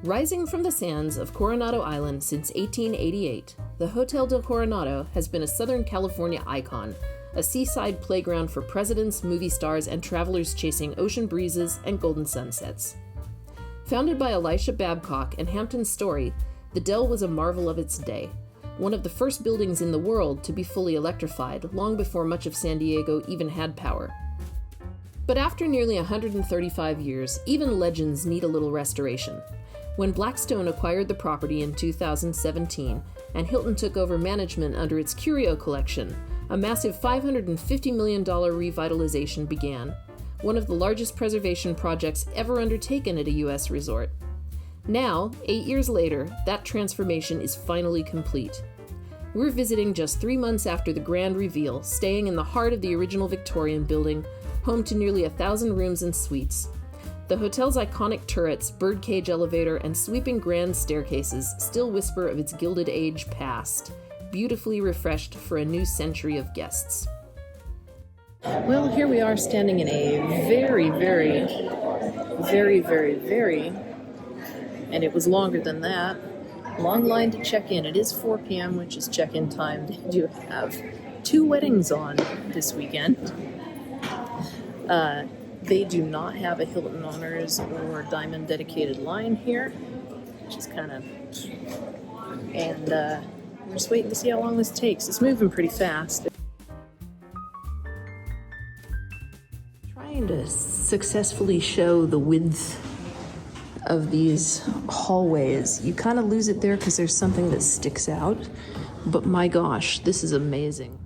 Rising from the sands of Coronado Island since 1888, the Hotel del Coronado has been a Southern California icon, a seaside playground for presidents, movie stars, and travelers chasing ocean breezes and golden sunsets. Founded by Elisha Babcock and Hampton Story, the Del was a marvel of its day, one of the first buildings in the world to be fully electrified long before much of San Diego even had power. But after nearly 135 years, even legends need a little restoration. When Blackstone acquired the property in 2017 and Hilton took over management under its curio collection, a massive $550 million revitalization began, one of the largest preservation projects ever undertaken at a U.S. resort. Now, 8 years later, that transformation is finally complete. We're visiting just 3 months after the grand reveal, staying in the heart of the original Victorian building, home to nearly 1,000 rooms and suites. The hotel's iconic turrets, birdcage elevator, and sweeping grand staircases still whisper of its Gilded Age past, beautifully refreshed for a new century of guests. Well, here we are standing in a very, and it was longer than that, long line to check in. It is 4 p.m., which is check-in time. They do have 2 weddings on this weekend. They do not have a Hilton Honors or Diamond dedicated line here, which is kind of... And we're just waiting to see how long this takes. It's moving pretty fast. Trying to successfully show the width of these hallways. You kind of lose it there because there's something that sticks out, but my gosh, this is amazing.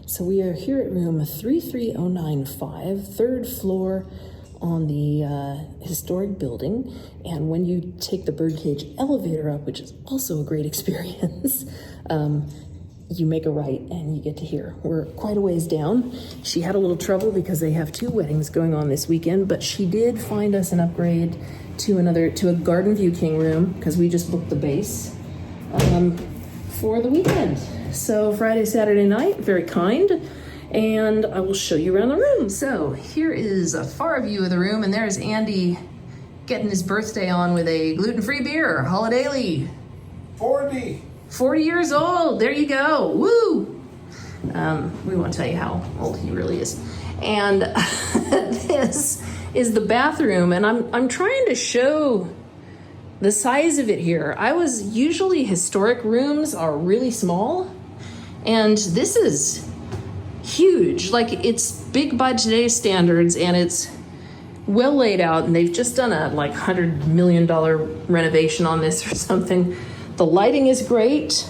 So we are here at room 33095, third floor on the historic building. And when you take the birdcage elevator up, which is also a great experience, you make a right and you get to here. We're quite a ways down. She had a little trouble because they have 2 weddings going on this weekend, but she did find us an upgrade to a garden view king room because we just booked the base for the weekend. So Friday, Saturday night, very kind, and I will show you around the room. So here is a far view of the room, and there's Andy getting his birthday on with a gluten-free beer, Holiday. 40 years old, there you go, woo! We won't tell you how old he really is. And this is the bathroom, and I'm trying to show the size of it here. Usually historic rooms are really small, and this is huge. Like, it's big by today's standards, and it's well laid out, and they've just done a $100 million renovation on this or something. The lighting is great.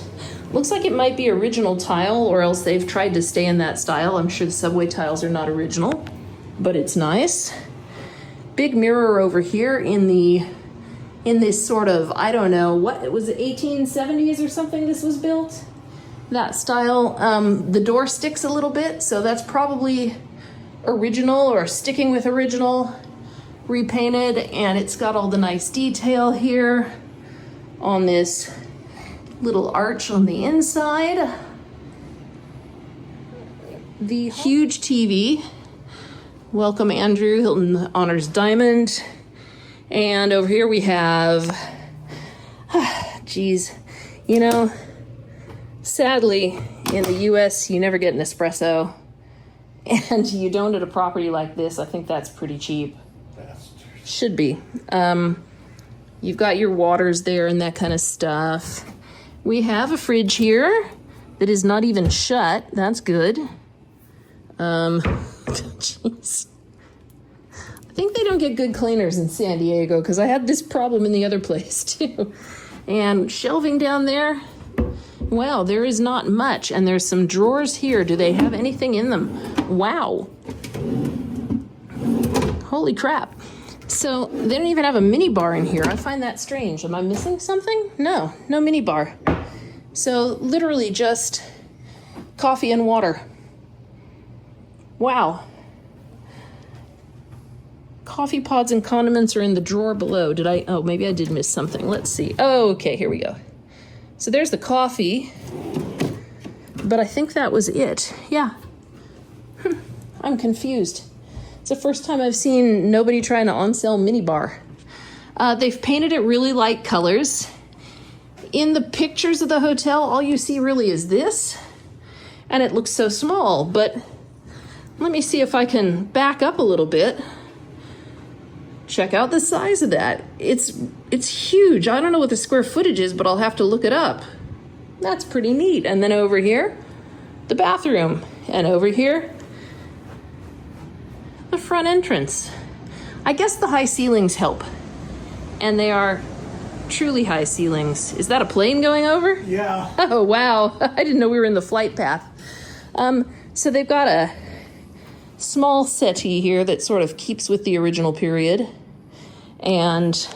Looks like it might be original tile, or else they've tried to stay in that style. I'm sure the subway tiles are not original, but it's nice. Big mirror over here in this sort of, I don't know, what was it, 1870s or something this was built? That style. The door sticks a little bit, so that's probably original or sticking with original, repainted, and it's got all the nice detail here on this little arch on the inside. The huge TV. Welcome, Andrew, Hilton Honors Diamond. And over here we have, sadly, in the U.S., you never get an espresso, and you don't at a property like this. I think that's pretty cheap. Should be. You've got your waters there and that kind of stuff. We have a fridge here that is not even shut. That's good. Jeez. I think they don't get good cleaners in San Diego, because I had this problem in the other place too. And shelving down there, wow, there is not much. And there's some drawers here. Do they have anything in them? Wow. Holy crap. So they don't even have a minibar in here. I find that strange. Am I missing something? No minibar. So literally just coffee and water. Wow. Coffee pods and condiments are in the drawer below. Maybe I did miss something. Let's see. Oh, okay, here we go. So there's the coffee, but I think that was it. Yeah. I'm confused. It's the first time I've seen nobody trying to on-sell minibar. They've painted it really light colors. In the pictures of the hotel, all you see really is this, and it looks so small, but let me see if I can back up a little bit. Check out the size of that. It's huge. I don't know what the square footage is, but I'll have to look it up. That's pretty neat. And then over here, the bathroom. And over here, the front entrance. I guess the high ceilings help. And they are truly high ceilings. Is that a plane going over? Yeah. Oh, wow. I didn't know we were in the flight path. So they've got a small settee here that sort of keeps with the original period. And,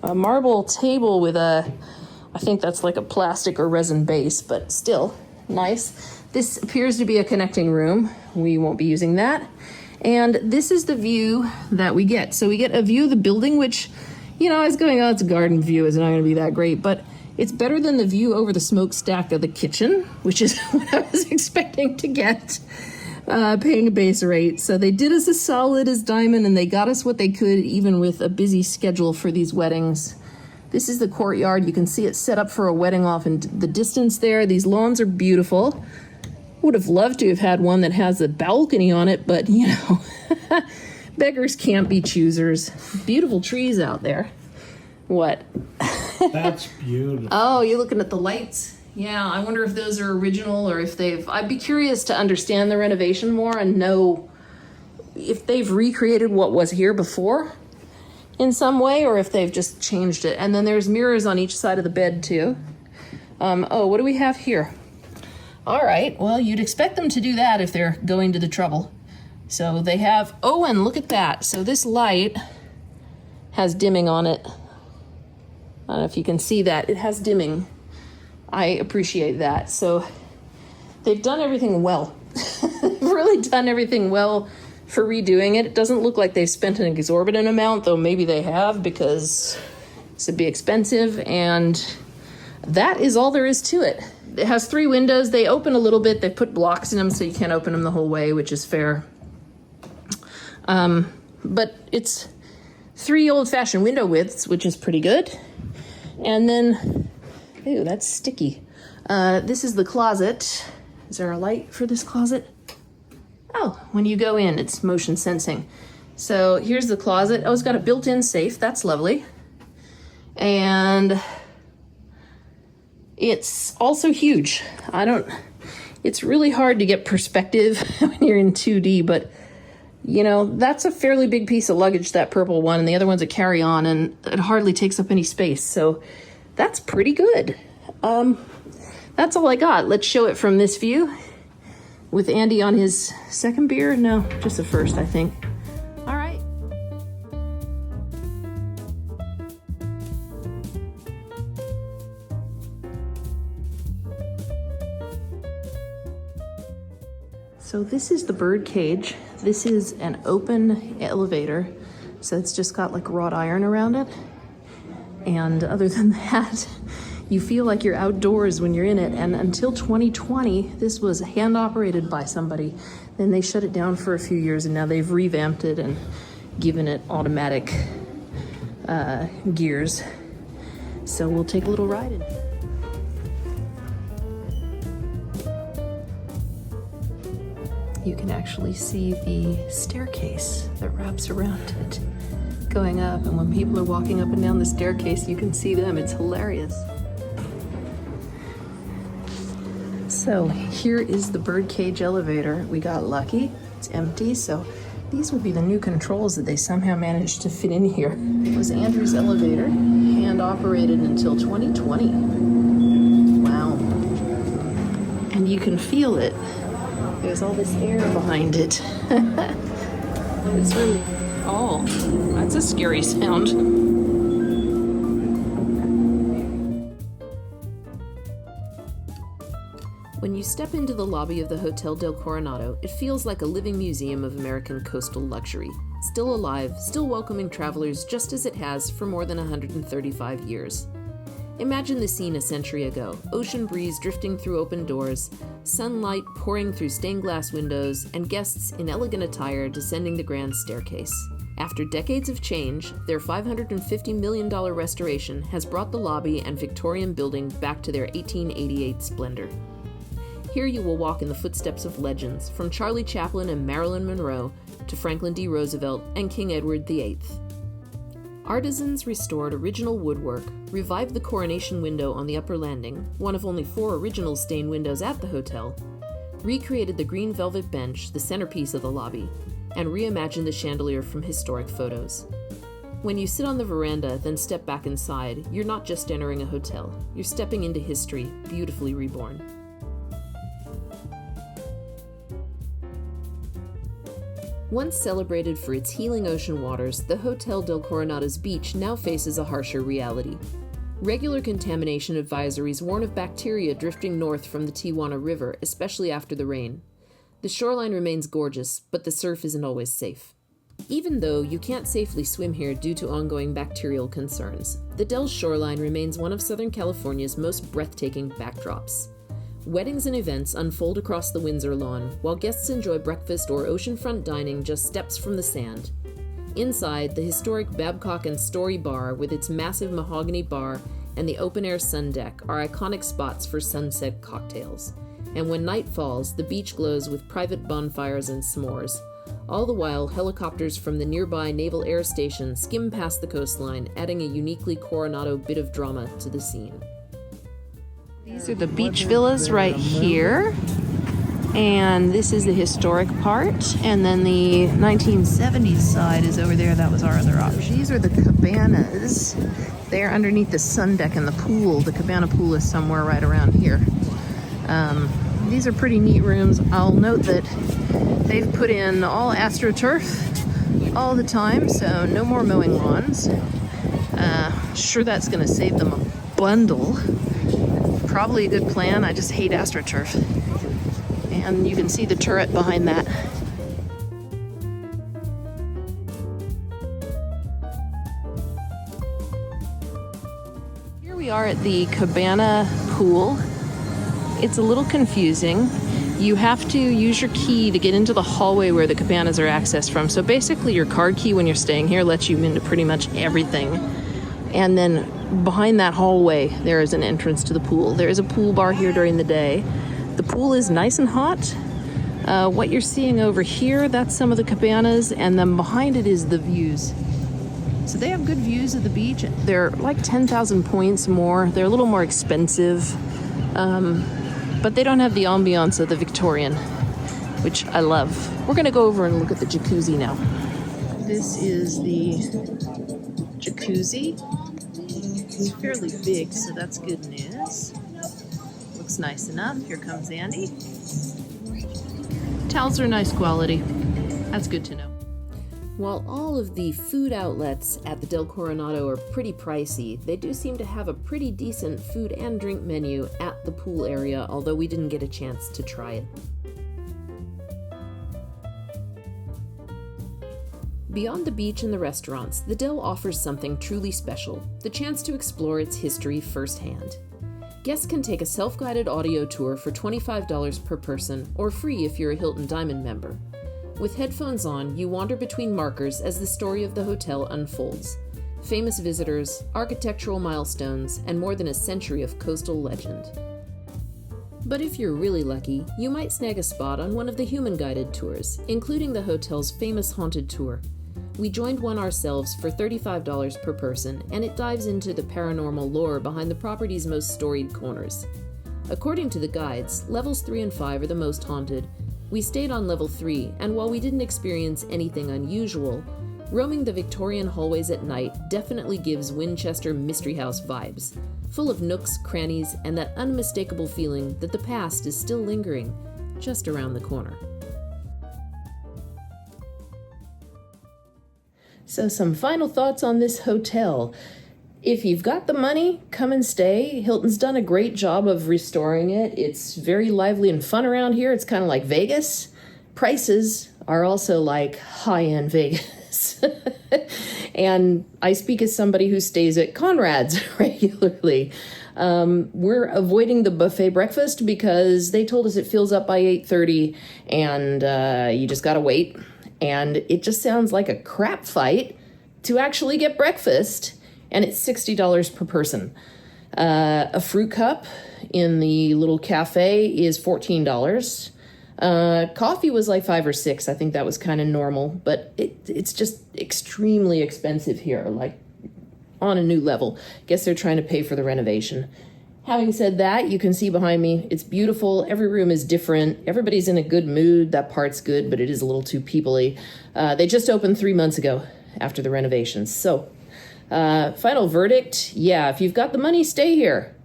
a marble table with I think that's like a plastic or resin base, but still nice. This appears to be a connecting room. We won't be using that. And this is the view that we get. So we get a view of the building, which, I was going, it's a garden view. It's not going to be that great, but it's better than the view over the smokestack of the kitchen, which is what I was expecting to get, paying a base rate. So they did us a solid as diamond, and they got us what they could, even with a busy schedule for these weddings. This is the courtyard. You can see it set up for a wedding off in the distance there. These lawns are beautiful. Would have loved to have had one that has a balcony on it, but beggars can't be choosers. Beautiful trees out there. What? That's beautiful. Oh, you're looking at the lights? Yeah, I wonder if those are original or if I'd be curious to understand the renovation more and know if they've recreated what was here before in some way or if they've just changed it. And then there's mirrors on each side of the bed too. What do we have here? All right, well, you'd expect them to do that if they're going to the trouble. So they have, and look at that. So this light has dimming on it. I don't know if you can see that. It has dimming. I appreciate that. So they've done everything well. They've really done everything well for redoing it. It doesn't look like they've spent an exorbitant amount, though maybe they have because this would be expensive. And that is all there is to it. It has 3 windows. They open a little bit. They put blocks in them so you can't open them the whole way, which is fair. But it's 3 old-fashioned window widths, which is pretty good. And then, ew, that's sticky. This is the closet. Is there a light for this closet? Oh, when you go in, it's motion sensing. So here's the closet. Oh, it's got a built-in safe. That's lovely. And it's also huge. It's really hard to get perspective when you're in 2D, but that's a fairly big piece of luggage, that purple one, and the other one's a carry-on, and it hardly takes up any space. So that's pretty good. That's all I got. Let's show it from this view with Andy on his second beer. No, just the first, I think. All right. So this is the Birdcage. This is an open elevator, so it's just got like wrought iron around it. And other than that, you feel like you're outdoors when you're in it. And until 2020, this was hand operated by somebody. Then they shut it down for a few years, and now they've revamped it and given it automatic gears. So we'll take a little ride in it. You can actually see the staircase that wraps around it going up, and when people are walking up and down the staircase, you can see them. It's hilarious. So here is the Birdcage elevator. We got lucky. It's empty, so these will be the new controls that they somehow managed to fit in here. It was Andrew's elevator, hand operated until 2020. Wow. And you can feel it. There's all this air behind it. It's really, that's a scary sound. When you step into the lobby of the Hotel del Coronado, it feels like a living museum of American coastal luxury. Still alive, still welcoming travelers just as it has for more than 135 years. Imagine the scene a century ago, ocean breeze drifting through open doors, sunlight pouring through stained glass windows, and guests in elegant attire descending the grand staircase. After decades of change, their $550 million restoration has brought the lobby and Victorian building back to their 1888 splendor. Here you will walk in the footsteps of legends, from Charlie Chaplin and Marilyn Monroe to Franklin D. Roosevelt and King Edward VIII. Artisans restored original woodwork, revived the coronation window on the upper landing, one of only 4 original stained windows at the hotel, recreated the green velvet bench, the centerpiece of the lobby, and reimagined the chandelier from historic photos. When you sit on the veranda, then step back inside, you're not just entering a hotel, you're stepping into history, beautifully reborn. Once celebrated for its healing ocean waters, the Hotel del Coronado's beach now faces a harsher reality. Regular contamination advisories warn of bacteria drifting north from the Tijuana River, especially after the rain. The shoreline remains gorgeous, but the surf isn't always safe. Even though you can't safely swim here due to ongoing bacterial concerns, the Del's shoreline remains one of Southern California's most breathtaking backdrops. Weddings and events unfold across the Windsor lawn, while guests enjoy breakfast or oceanfront dining just steps from the sand. Inside, the historic Babcock and Story Bar with its massive mahogany bar and the open-air sun deck are iconic spots for sunset cocktails. And when night falls, the beach glows with private bonfires and s'mores. All the while, helicopters from the nearby Naval Air Station skim past the coastline, adding a uniquely Coronado bit of drama to the scene. These are the beach villas right here, and this is the historic part, and then the 1970s side is over there. That was our other option. These are the cabanas. They're underneath the sun deck and the pool. The cabana pool is somewhere right around here. These are pretty neat rooms. I'll note that they've put in all Astroturf all the time, so no more mowing lawns. Sure, that's going to save them a bundle. Probably a good plan. I just hate Astroturf. And you can see the turret behind that. Here we are at the Cabana pool. It's a little confusing. You have to use your key to get into the hallway where the cabanas are accessed from. So basically your card key when you're staying here lets you into pretty much everything. And then behind that hallway, there is an entrance to the pool. There is a pool bar here during the day. The pool is nice and hot. What you're seeing over here, that's some of the cabanas, and then behind it is the views. So they have good views of the beach. They're like 10,000 points more. They're a little more expensive, but they don't have the ambiance of the Victorian, which I love. We're gonna go over and look at the jacuzzi now. This is the jacuzzi. It's fairly big, so that's good news. Looks nice enough. Here comes Andy. Towels are nice quality. That's good to know. While all of the food outlets at the Del Coronado are pretty pricey, they do seem to have a pretty decent food and drink menu at the pool area, although we didn't get a chance to try it. Beyond the beach and the restaurants, the Del offers something truly special, the chance to explore its history firsthand. Guests can take a self-guided audio tour for $25 per person, or free if you're a Hilton Diamond member. With headphones on, you wander between markers as the story of the hotel unfolds. Famous visitors, architectural milestones, and more than a century of coastal legend. But if you're really lucky, you might snag a spot on one of the human-guided tours, including the hotel's famous haunted tour. We joined one ourselves for $35 per person, and it dives into the paranormal lore behind the property's most storied corners. According to the guides, levels 3 and 5 are the most haunted. We stayed on level 3, and while we didn't experience anything unusual, roaming the Victorian hallways at night definitely gives Winchester Mystery House vibes, full of nooks, crannies, and that unmistakable feeling that the past is still lingering just around the corner. So some final thoughts on this hotel. If you've got the money, come and stay. Hilton's done a great job of restoring it. It's very lively and fun around here. It's kind of like Vegas. Prices are also like high-end Vegas. And I speak as somebody who stays at Conrad's regularly. We're avoiding the buffet breakfast because they told us it fills up by 8:30 and you just gotta wait. and it just sounds like a crap fight to actually get breakfast, and it's $60 per person. A fruit cup in the little cafe is $14. Coffee was like $5 or $6. I think that was kind of normal, but it's just extremely expensive here, like on a new level. Guess they're trying to pay for the renovation. Having said that, you can see behind me, it's beautiful. Every room is different. Everybody's in a good mood. That part's good, but it is a little too people-y. They just opened 3 months ago after the renovations. So, final verdict, yeah, if you've got the money, stay here.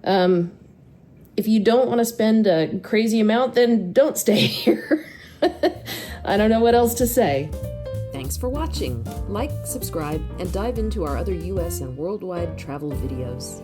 If you don't want to spend a crazy amount, then don't stay here. I don't know what else to say. Thanks for watching. Like, subscribe, and dive into our other US and worldwide travel videos.